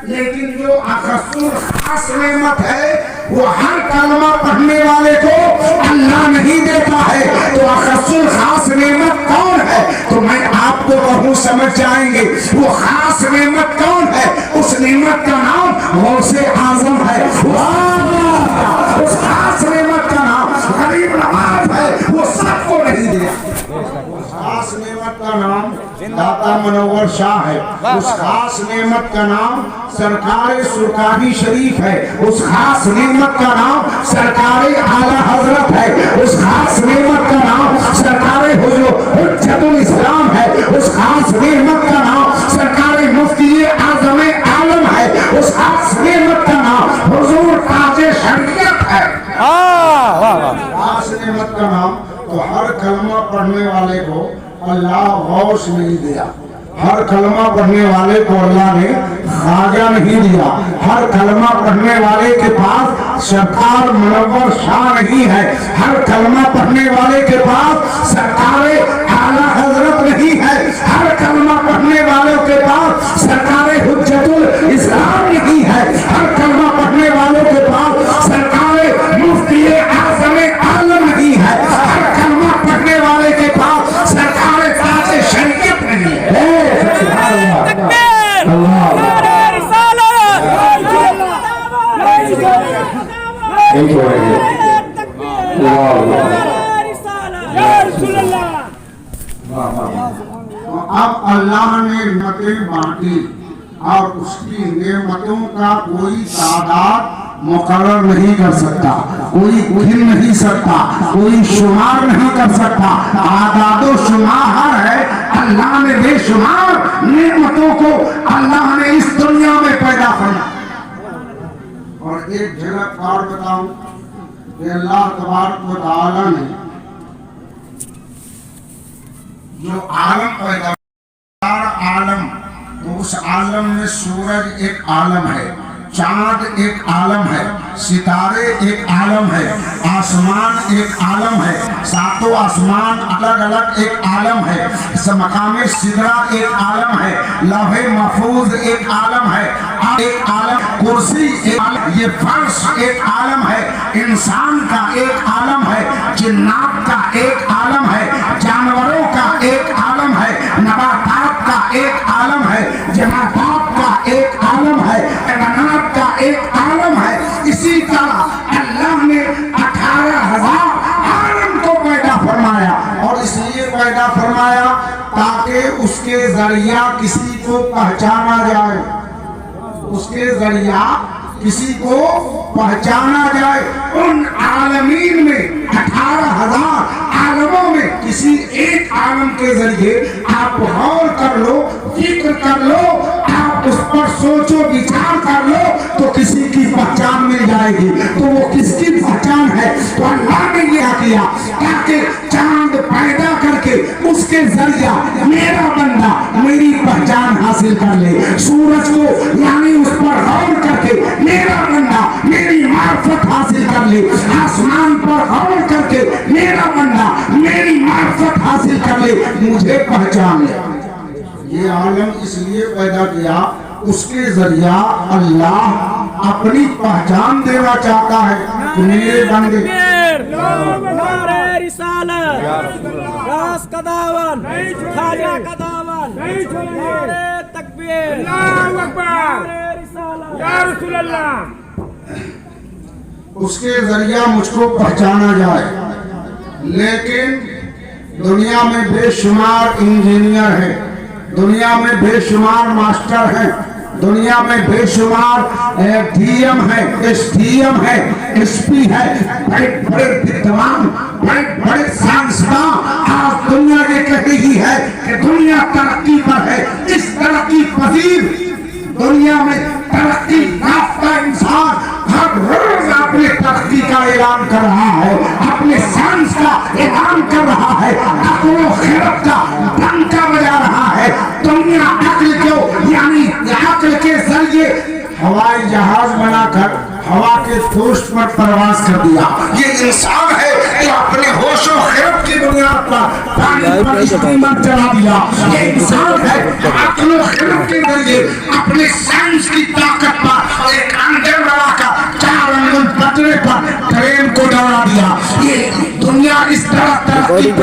لیکن جو اخص خاص نعمت ہے وہ ہر کلمہ پڑھنے والے کو اللہ نہیں دیتا ہے. تو اخص خاص نعمت کون ہے؟ تو میں آپ کو کہوں سمجھ جائیں گے. وہ خاص نعمت کون ہے؟ اس نعمت کا نام غوث اعظم ہے. اس خاص نعمت کا نام غریب نواز ہے. وہ سب کو نہیں دیا. خاص نعمت کا نام داتا منور شاہ ہے. اس خاص نعمت کا نام سرکار سرکاری شریف ہے. اس خاص نعمت کا نام سرکار اعلی حضرت ہے. اس خاص نعمت کا نام سرکار حجت الاسلام ہے. اس خاص نعمت کا نام سرکار مفتی اعظم عالم ہے. اس خاص نعمت کا نام حضور تاج شریعت ہے. خاص نعمت کا نام. تو ہر کلمہ پڑھنے والے کو اللہ غوث نہیں دیا. ہر کلمہ پڑھنے والے کو اللہ نے خواجہ نہیں دیا. ہر کلمہ پڑھنے والے کے پاس سرکار منور شاہ نہیں ہے. ہر کلمہ پڑھنے والے کے پاس سرکار اعلی حضرت نہیں ہے. ہر کلمہ پڑھنے والوں کے پاس سرکار حجت الاسلام نہیں ہے. ہر کلمہ پڑھنے والوں کے پاس سرکار مفتی اعظم عالم نہیں ہے. ہر کلمہ پڑھنے والے کے پاس سرکار تاج شریعت نہیں ہے. اب اللہ نے نعمتیں بانٹی اور اس کی نعمتوں کا کوئی تعداد مقرر نہیں کر سکتا. کوئی گن نہیں سکتا. کوئی شمار نہیں کر سکتا. اعداد و شمار ہے. اللہ نے بے شمار نعمتوں کو اللہ نے اس دنیا میں پیدا کرنا. اور ایک جھلک اور بتاؤں کہ اللہ تبارک و تعالی نے جو عالم پیدا عالم، تو اس عالم میں سورج ایک عالم ہے، چاند ایک عالم ہے، ستارے ایک عالم ہے، آسمان ایک عالم ہے، ساتوں آسمان الگ الگ ایک عالم ہے، مقام سدرہ ایک عالم ہے، لوح محفوظ ایک عالم ہے، ایک عالم کرسی ایک عالم، یہ فرش ایک عالم ہے، انسان کا ایک عالم ہے، جنات کا ایک عالم ہے، جانوروں کا ایک عالم ہے، نباتات کا ایک عالم ہے، جمادات کا ایک عالم ہے، حیوانات کا ایک عالم ہے. اسی طرح اللہ نے 18,000 عالم کو پیدا فرمایا، اور اس لیے پیدا فرمایا تاکہ اس کے ذریعہ کسی کو پہچانا جائے. اس کے ذریعہ کسی کو پہچانا جائے. ان عالمین میں 18,000 عالموں میں کسی ایک عالم کے ذریعے آپ غور کر لو، فکر کر لو، آپ اس پر سوچو وچار کر لو تو کسی کی پہچان مل جائے گی. تو وہ کس کی پہچان ہے؟ تو اللہ نے یہ کیا تاکہ چاند پیدا کر کے اس کے ذریعہ میرا بندہ میری پہچان حاصل کر لے. سورج کو یعنی اس پر غور کر کے میرا بندہ میری معرفت حاصل کر لے. آسمان پر غور کر کے میرا بندہ میری معرفت حاصل کر لے، مجھے پہچان لے. یہ عالم اس لیے پیدا کیا، اس کے ذریعہ اللہ اپنی پہچان دینا چاہتا ہے کہ میرے بندے اس کے ذریعہ مجھ کو پہچانا جائے. لیکن دنیا میں بے شمار انجینئر ہیں، دنیا میں بے شمار ماسٹر ہیں، دنیا میں بے شمار ڈی ایم ہے، ایس ڈی ایم ہے، ایس پی ہے، بڑے بڑے تمام بڑے بڑے سائنسداں. آج دنیا یہ کہہ رہی ہے کہ دنیا ترقی پر ہے. اس ترقی پذیر دنیا میں ترقی یافتہ انسان ہر روز اپنے ترقی کا اعلان کر رہا ہے، اپنے سائنس کا اعلان کر رہا ہے، عقل و خرد کا ڈنکا بجا رہا ہے. دنیا عقل کو یعنی عقل کے ذریعے ہوائی جہاز بنا کر ہوا کے پوسٹ پر پرواز کر دیا. یہ انسان ہے جو اپنے ہوش و خرد کی بنیاد پر پانی پر اسٹیمر چلا دیا. یہ انسان ہے جو عقل و خرد کے ذریعے اپنے سائنس کی طاقت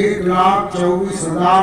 1,24,000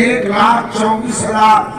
1,24,000।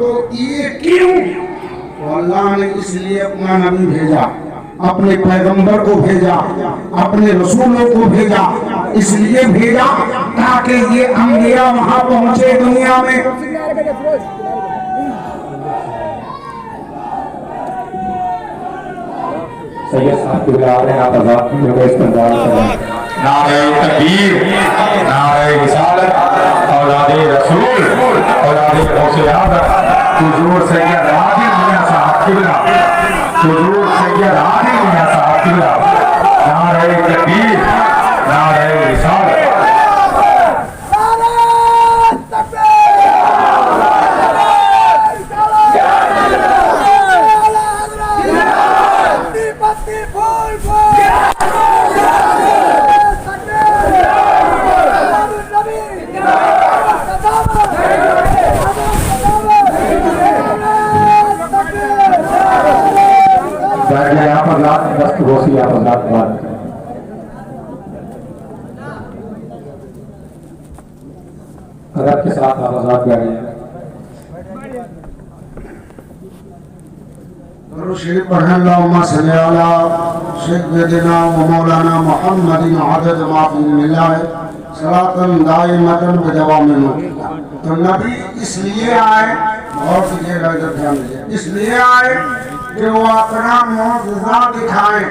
تو یہ کیوں؟ تو اللہ نے اس لیے اپنا نبی بھیجا، اپنے پیغمبر کو بھیجا، اپنے رسولوں کو بھیجا، اس لیے بھیجا تاکہ یہ انبیاء وہاں پہنچے دنیا میں۔ سید صاحب کے آ رہے ہیں، آپ آزاد جو کہ استقبال کریں۔ نعرہ تکبیر، نعرہ رسالت، اولاد رسول، اولاد غوث اعظم، حضور سید عادل میاں صاحب قبلہ، حضور سید عادل میاں صاحب قبلہ، نعرہ تکبیر، نعرہ رسالت۔ دست غوثی آپ آزاد بات کریں۔ ادب کے ساتھ آپ آزاد کر رہے ہیں۔ درود شریف پڑھیں، اللہم صلی علی سیدنا و مولانا محمد عدد ما فی الملہ صلاۃ دائمۃ بدوام الملک۔ تو نبی اس لیے آئے، غور کیجیے گا، ادھر دھیان دیجیے، اس لیے آئے کہ وہ اپنا معجزہ دکھائیں،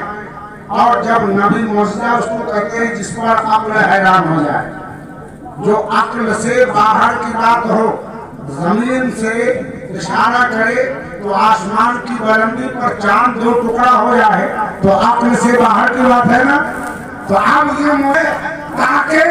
اور جب نبی معجزہ اس کو کہتے ہیں جس پر عقل حیران ہو جائے، جو عقل سے باہر کی بات ہو، زمین سے اشارہ کرے تو آسمان کی بلندی پر چاند دو ٹکڑا ہو جائے تو عقل سے باہر کی بات ہے نا۔ تو اب یہ موڑے تاکہ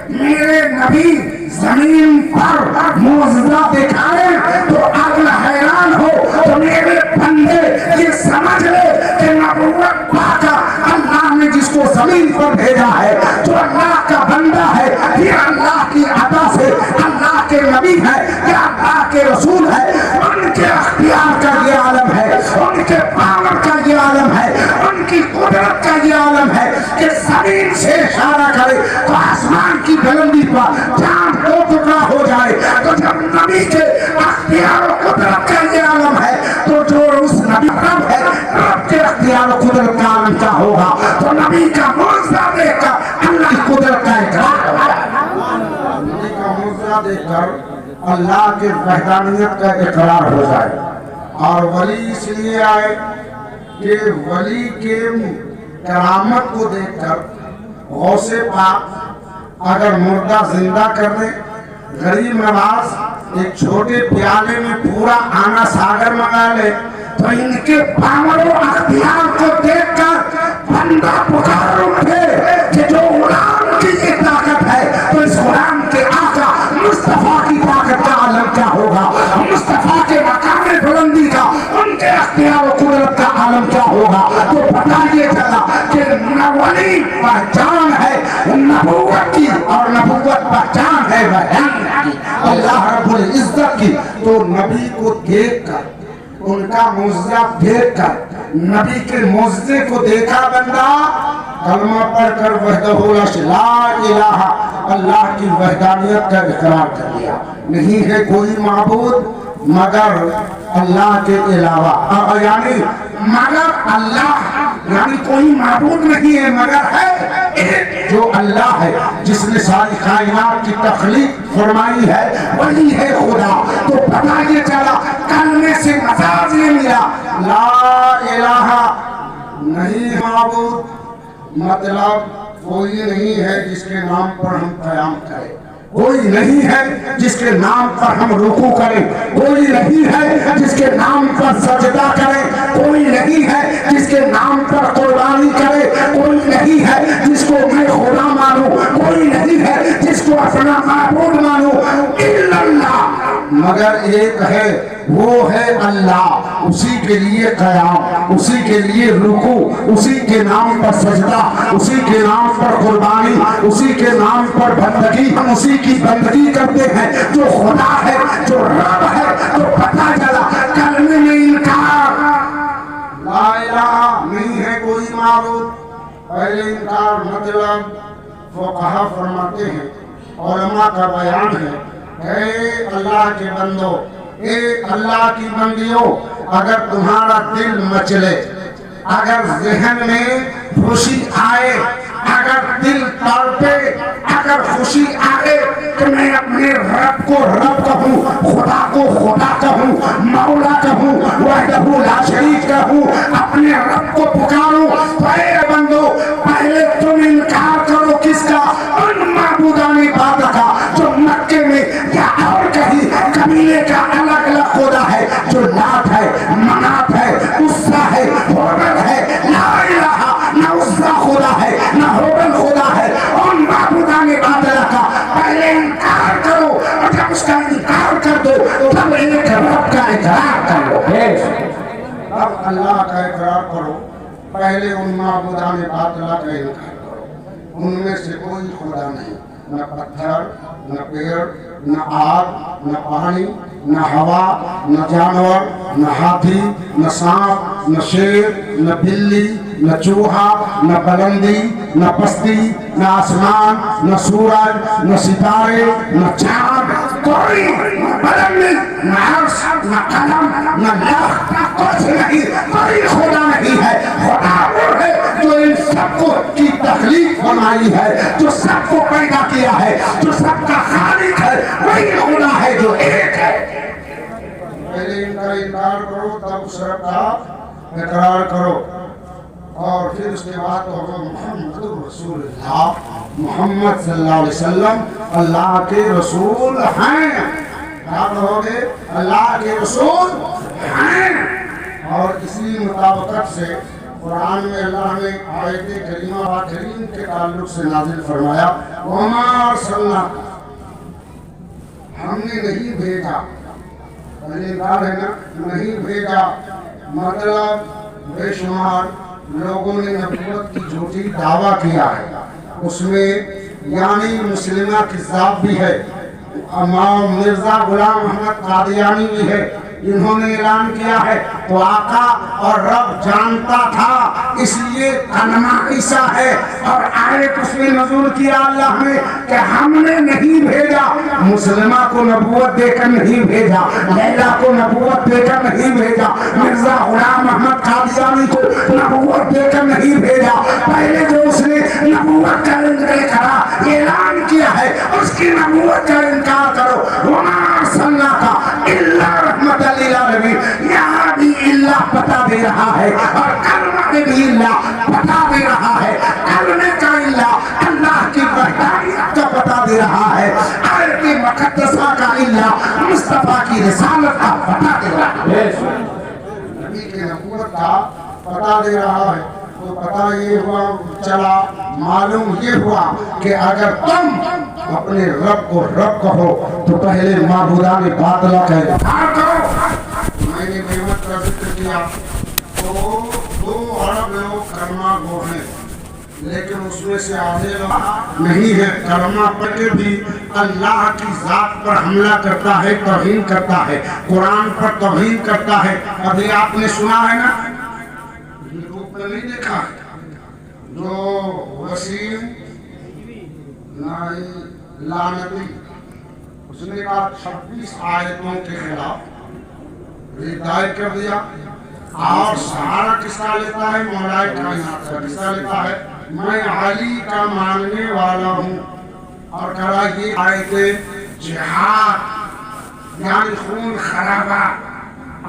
میرے نبی زمین پر معجزہ دکھائیں تو عقل حیران ہو، تو میرے بندے یہ سمجھ لے کہ نبوت پاکا اللہ نے جس کو زمین پر بھیجا ہے، جو اللہ کا بندہ ہے، یہ اللہ کی عطا سے اللہ کے نبی ہے، یہ اللہ کے رسول ہے، ان کے اختیار کا یہ عالم ہے، ان کے پاور کا یہ عالم ہے، ان کی قدرت کا یہ عالم ہے کہ زمین سے اشارہ کرے تو آسمان کی بلندی پر چاند دو ٹکڑا ہو جائے۔ تو جب نبی کے اختیار و قدرت کا یہ عالم ہے تو جو اس نبی رب ہے، رب کے اختیار و قدرت کا عالم کیا ہوگا؟ تو نبی کا معجزہ دیکھ کر اللہ کی قدرت کا اقرار ہوگا، نبی کا معجزہ دیکھ کر اللہ کے وحدانیت کا اقرار ہو جائے۔ اور ولی اس لیے آئے کہ ولی کے کرامت کو دیکھ کر غوث پاک اگر مردہ زندہ کر دے، غریب نواز ایک چھوٹے پیالے میں پورا آنا ساگر منگا لے، تو ان کے پاور و اختیار کو دیکھ کر بندہ پکار اٹھے کہ جو غلام کی یہ طاقت ہے تو اس غلام کے آقا مصطفیٰ کی طاقت کا عالم کیا ہوگا، مصطفیٰ کے مقام بلندی کا، ان کے اختیار و قدرت کا عالم کیا ہوگا۔ تو پتہ یہ چلا کہ ولی پہچان ہے نبوت کی، اور نبوت پہچان ہے وحدانیت کی، اللہ رب العزت کی۔ تو نبی کو دیکھ کر، ان کا معجزہ دیکھ کر، نبی کے معجزے کو دیکھا بندہ کلمہ پڑھ کر وحدہ لا الہ اللہ کی وحدانیت کا اقرار کر لیا، نہیں ہے کوئی معبود مگر اللہ کے علاوہ، یعنی مگر اللہ، یعنی کوئی معبود نہیں ہے مگر ہے ایک جو اللہ ہے، جس نے ساری کائنات کی تخلیق فرمائی ہے، وہی ہے خدا۔ تو پتہ یہ چلا، کلمے سے مزاج یہ ملا، لا الہ نہیں معبود، مطلب کوئی نہیں ہے جس کے نام پر ہم قیام کریں، کوئی نہیں ہے جس کے نام پر ہم رکوع کریں، کوئی نہیں ہے جس کے نام پر سجدہ کریں، کوئی نہیں ہے جس کے نام پر قربانی کرے، کوئی نہیں ہے جس کو میں خدا مانوں، کوئی نہیں ہے جس کو اپنا معبود مانوں، الا اللہ، مگر ایک ہے، وہ ہے اللہ۔ اسی کے لیے قیام، اسی کے لیے رکوع، اسی کے نام پر سجدہ، اسی کے نام پر قربانی، اسی کے نام پر بندگی، ہم اسی کی بندگی کرتے ہیں جو خدا ہے، جو رب ہے۔ تو پتہ چلا کلمے میں انکار، لا الہ نہیں ہے کوئی معبود، پہلے انکار مطلب فقہا فرماتے ہیں، علماء کا بیان ہے، اے اللہ کے بندو، اے اللہ کی بندیوں، اگر تمہارا دل مچلے، اگر ذہن میں خوشی آئے، اگر دل تڑپے، اگر خوشی آئے کہ میں اپنے رب کو رب کہوں، خدا کو خدا کہوں، مولا کہوں، وحدہ لا شریک کہوں، اپنے رب کو پکاروں، اے بندو پہلے تم انکار کرو کس کا؟ ان معبودان باطل کا جو مکے میں یا اور کہیں قبیلے کا الگ الگ خدا ہے، جو لات ہے، منات ہے، عزا ہے، حبل ہے، لا الہ نہ عزا خدا ہے نہ حبل خدا ہے، ان معبودان باطل کا پہلے انکار کرو، اور جب اس کا انکار کر دو تب ایک رب کا اقرار کر لو۔ اب اللہ کا اقرار کرو، پہلے ان معبودان باطل کا انکار کرو، ان میں سے کوئی خدا نہیں، نہ پتھر، نہ پیڑ، نہ آگ، نہ پانی، نہ ہوا، نہ جانور، نہ ہاتھی، نہ سانپ، نہ شیر، نہ بلی، نہ چوہا، نہ بلندی، نہ پستی، نہ آسمان، نہ سورج، نہ ستارے، نہ چاند، کوئی بلندی، نہ عرش، نہ قلم، نہ لوح، کچھ نہیں، کوئی خدا نہیں ہے۔ خدا وہ ہے جو ان سب کو کی تخلیق بنائی ہے، جو سب کو پیدا کیا ہے، جو سب کا خالق ہے، وہی خدا ہے جو ایک ہے۔ پہلے ان کا انکار کرو تب اس رب کا اقرار کرو، اور پھر اس کے بعد تو محمد رسول اللہ، محمد صلی اللہ علیہ وسلم اللہ کے رسول ہیں۔ کیا کہو گے؟ اللہ کے رسول ہیں۔ اور اسی مطابقت سے قرآن میں اللہ نے آیت کریمہ کریم کے تعلق سے نازل فرمایا، وَمَا أَرْسَلْنَاكَ، ہم نے نہیں بھیجا، پہلے کہا ہے نا، نہیں بھیجا، مطلب بے شمار لوگوں نے نبوت کی جھوٹی دعویٰ کیا ہے، اس میں یعنی مسلمہ کذاب بھی ہے، امام مرزا غلام احمد قادیانی بھی ہے، انہوں نے اعلان کیا ہے تو آقا اور رب جانتا تھا، اس لیے کلمہ عیسیٰ ہے، اور آیت اس میں نزول کیا اللہ نے کہ ہم نے نہیں بھیجا، مسلمہ کو نبوت دے کر نہیں بھیجا، لیلا کو نبوت دے کر نہیں بھیجا، مرزا غلام احمد قادیانی کو نبوت دے کر نہیں بھیجا، پہلے جو اس نے نبوت کا اعلان کیا ہے اس کی نبوت کا انکار کرو۔ وَمَا أَرْسَلْنَاكَ إِلَّا رَحْمَةً لِلْعَالَمِينَ، یہاں بھی اللہ بتا دے رہا ہے، اور کلمہ میں بھی اللہ بتا دے رہا ہے، کلمہ کا اللہ کی وحدانیت کا بتا دے رہا ہے، آیت مقدسہ کا اللہ مصطفیٰ کی رسالت کا بتا دے رہا ہے، نبی کی نبوت کا بتا دے رہا ہے۔ تو پتہ یہ ہوا چلا، معلوم یہ ہوا کہ اگر تم اپنے رب کو رب کہو تو پہلے معبودان باطل کا انکار کرو۔ میں نے نعمت کا ذکر کیا تو 2 ارب لوگ کلمہ گو ہیں، لیکن اس میں سے آدھے لوگ نہیں ہے، کلمہ پڑھ کے بھی اللہ کی ذات پر حملہ کرتا ہے، توہین کرتا ہے، قرآن پر توہین کرتا ہے۔ ابھی آپ نے سنا ہے نا، نہیں دیکھا جو وسیم لعنتی، اس نے کہا 26 آیتوں کے خلاف ہدایت کر دیا، اور سہارا کس کا لیتا ہے؟ مولا کائنات کا۔ کس کا لیتا ہے؟ میں علی کا ماننے والا ہوں، اور کہا یہ آیت جہاد یعنی خون خرابہ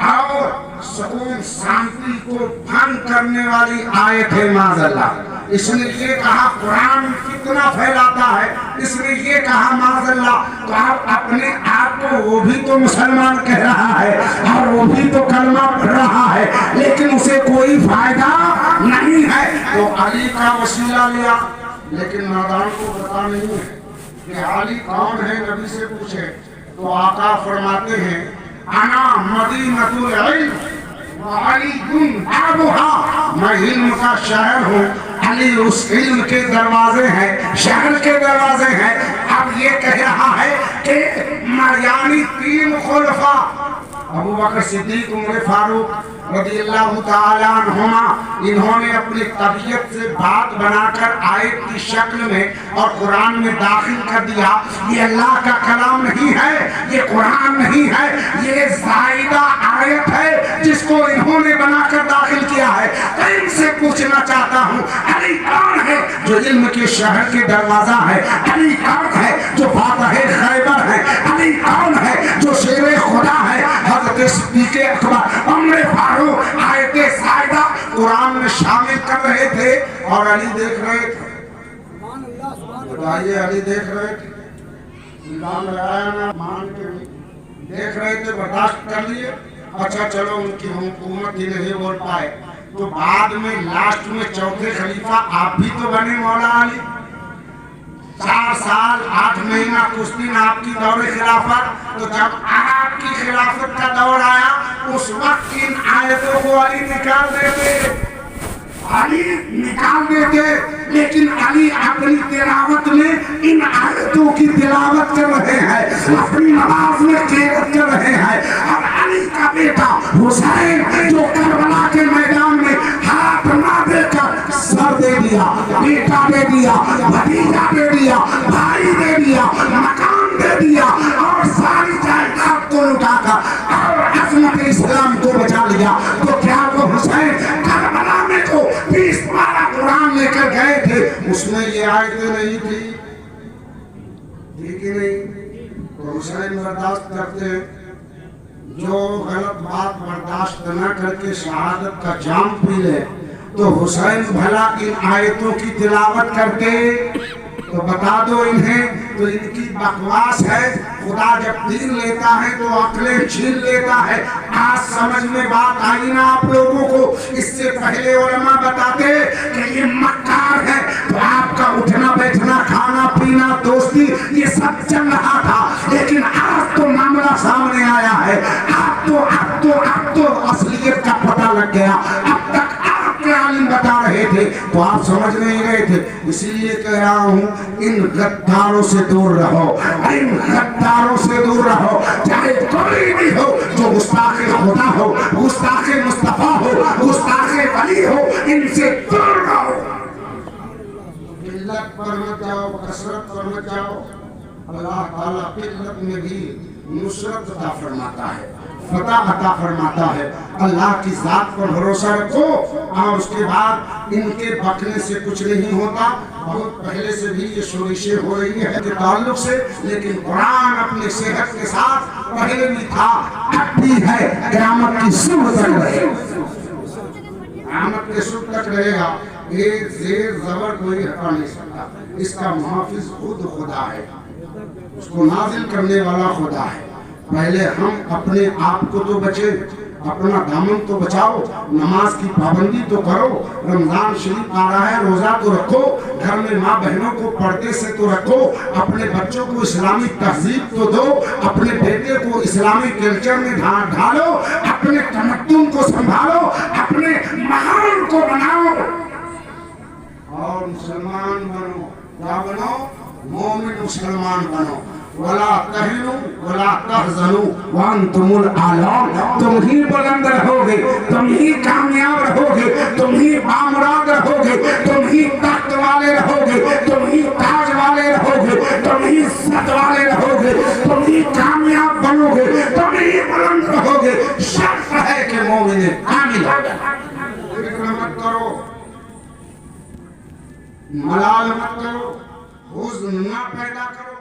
اور سکون شانتی کو بھنگ کرنے والی آیت ہے، معاذ اللہ۔ اس نے یہ کہا قرآن کتنا پھیلاتا ہے، اس نے یہ کہا معاذ اللہ، تو آپ اپنے آپ کو وہ بھی تو مسلمان کہہ رہا ہے اور وہ بھی تو کلمہ پڑھ رہا ہے، لیکن اسے کوئی فائدہ نہیں ہے۔ تو علی کا وسیلہ لیا، لیکن نادان کو پتا نہیں ہے کہ علی کون ہے۔ نبی سے پوچھے تو آقا فرماتے ہیں انا مدینۃ العلم وعلی بابھا، میں علم کا شہر ہوں، علی اس علم کے دروازے ہیں، شہر کے دروازے ہیں۔ اب یہ کہہ رہا ہے کہ یعنی 3 خلفاء ابو بکر صدیق عمر فاروق رضی اللہ تعالیٰ عنہما انہوں نے اپنی طبیعت سے بات بنا کر آیت کی شکل میں اور قرآن میں داخل کر دیا یہ اللہ کا کلام نہیں ہے یہ قرآن نہیں ہے یہ زائدہ آیت ہے جس کو انہوں نے بنا کر داخل کیا ہے تو ان سے پوچھنا چاہتا ہوں علی کون ہے جو علم کے شہر کے دروازہ ہے علی کون ہے جو فاتح خیبر ہے علی کون ہے جو شیر خدا ہے حضرت صدیق اکبر عمر فاروق آیت زائدہ قرآن میں شامل کر رہے تھے اور علی دیکھ رہے تھے بتائیے علی دیکھ رہے تھے امام لگایا نا مان کے دیکھ رہے تھے برداشت کر لیے اچھا چلو ان کی حکومت ہی نہیں بول پائے تو بعد میں لاسٹ میں چوتھے خلیفہ آپ بھی تو بنے مولا علی 4 سال 8 مہینہ کچھ دن آپ کی دور خلافت تو جب آپ کی خلافت کا دور آیا اس وقت ان آیتوں کو علی نکال دیتے لیکن علی اپنی تلاوت میں ان آیتوں کی تلاوت کر رہے ہیں اپنی نماز میں قرات کر رہے ہیں اور علی کا بیٹا حسین جو کربلا کے میدان میں ہاتھ نہ دے کر سر دے دیا بیٹا دے دیا بھتیجا دے دیا بھائی دے دیا مکان دے دیا اور ساری جائیداد کو لٹا کر اور عظمت اسلام کو بچا لیا تو کیا وہ حسین کربلا میں جو 20 پارہ قرآن لے کر گئے تھے اس میں یہ آیتیں نہیں تھی ٹھیک ہی نہیں تو حسین برداشت کرتے جو غلط بات برداشت نہ کر کے شہادت کا جام پی لے تو حسین بھلا ان آیتوں کی تلاوت کرتے تو بتا دو انہیں تو ان کی بکواس ہے خدا جب دین لیتا ہے تو عقلیں چھین لیتا ہے آج سمجھ میں بات آئی نا آپ لوگوں کو اس سے پہلے علماء بتاتے کہ یہ مکار ہے تو آپ کا اٹھنا بیٹھنا کھانا پینا دوستی یہ سب چل رہا تھا لیکن آج تو معاملہ سامنے آیا ہے اب تو اصلیت کا پتہ لگ گیا اب تک عالم بتا رہے تھے تو آپ سمجھ نہیں رہے تھے اسی لیے کہہ رہا ہوں ان غداروں سے دور رہو چاہے کوئی بھی ہو جو گستاخ خدا ہو گستاخ مصطفیٰ ہو گستاخ ولی ہو ان سے دور رہو قلت پر مت جاؤ کثرت پر مت جاؤ اللہ تعالیٰ قلت میں بھی نصرت عطا فرماتا ہے فتح عطا فرماتا ہے اللہ کی ذات پر بھروسہ رکھو اور اس کے بعد ان کے بکنے سے کچھ نہیں ہوتا بہت پہلے سے بھی یہ شورشیں ہو رہی ہے کے تعلق سے لیکن قرآن اپنے صحت کے ساتھ پہلے بھی تھا اب بھی ہے قیامت کی صبح تک رہے قیامت کے صبح تک رہے گا یہ زیر زبر کوئی ہٹا نہیں سکتا اس کا محافظ خود خدا ہے اس کو نازل کرنے والا خدا ہے پہلے ہم اپنے آپ کو تو بچے اپنا دامن تو بچاؤ نماز کی پابندی تو کرو رمضان شریف آ رہا ہے روزہ تو رکھو گھر میں ماں بہنوں کو پردے سے تو رکھو اپنے بچوں کو اسلامی تہذیب تو دو اپنے بیٹے کو اسلامی کلچر میں ڈھالو اپنے تمدن کو سنبھالو اپنے ماحول کو بناؤ اور مسلمان بنو کیا بنو مومن مسلمان بنو وَلَا تَهِنُوا وَلَا تَحْزَنُوا وَأَنْتُمُ الْأَعْلَوْنَ تم ہی بلند رہو گے تم ہی کامیاب رہو گے تم ہی بامراد رہو گے تم ہی تخت والے رہو گے تم ہی تاج والے رہو گے تم ہی عزت والے رہو گے تم ہی کامیاب بنو گے تم ہی بلند رہو گے شرط ہے کہ مومن کامل ہوگا فکر مت کرو ملال مت کرو حزن نہ پیدا کرو